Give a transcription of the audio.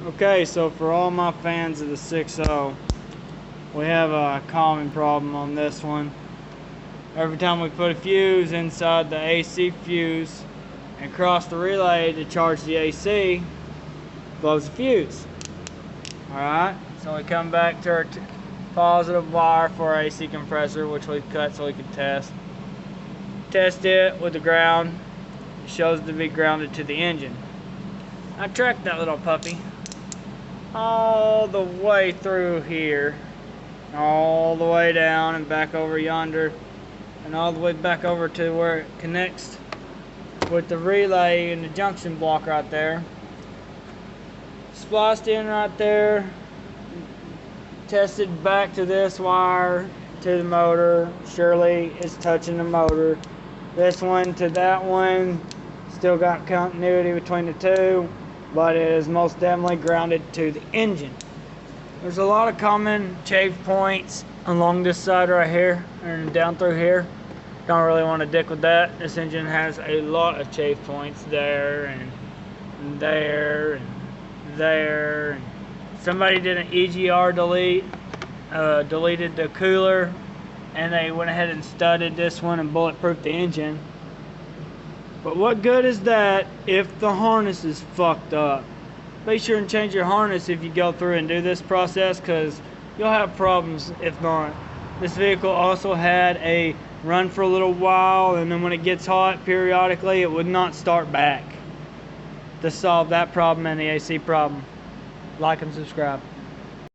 Okay, so for all my fans of the 6.0, we have a common problem on this one. Every time we put a fuse inside the AC fuse and cross the relay to charge the AC, blows the fuse. Alright, so we come back to our positive wire for our AC compressor, which we cut so we can test. Test it with the ground. It shows to be grounded to the engine. I tracked that little puppy all the way through here, all the way down and back over yonder, and all the way back over to where it connects with the relay and the junction block right there. Spliced in right there, tested back to this wire to the motor. Surely it's touching the motor. This one to that one, still got continuity between the two, but it is most definitely grounded to the engine. There's a lot of common chafe points along this side right here and down through here. Don't really want to dick with that. This engine has a lot of chafe points there and there and there. And somebody did an EGR delete, deleted the cooler, and they went ahead and studded this one and bulletproofed the engine. But what good is that if the harness is fucked up? Be sure and change your harness if you go through and do this process, because you'll have problems if not. This vehicle also had a run for a little while, and then when it gets hot periodically, it would not start back. To solve that problem and the AC problem, like and subscribe.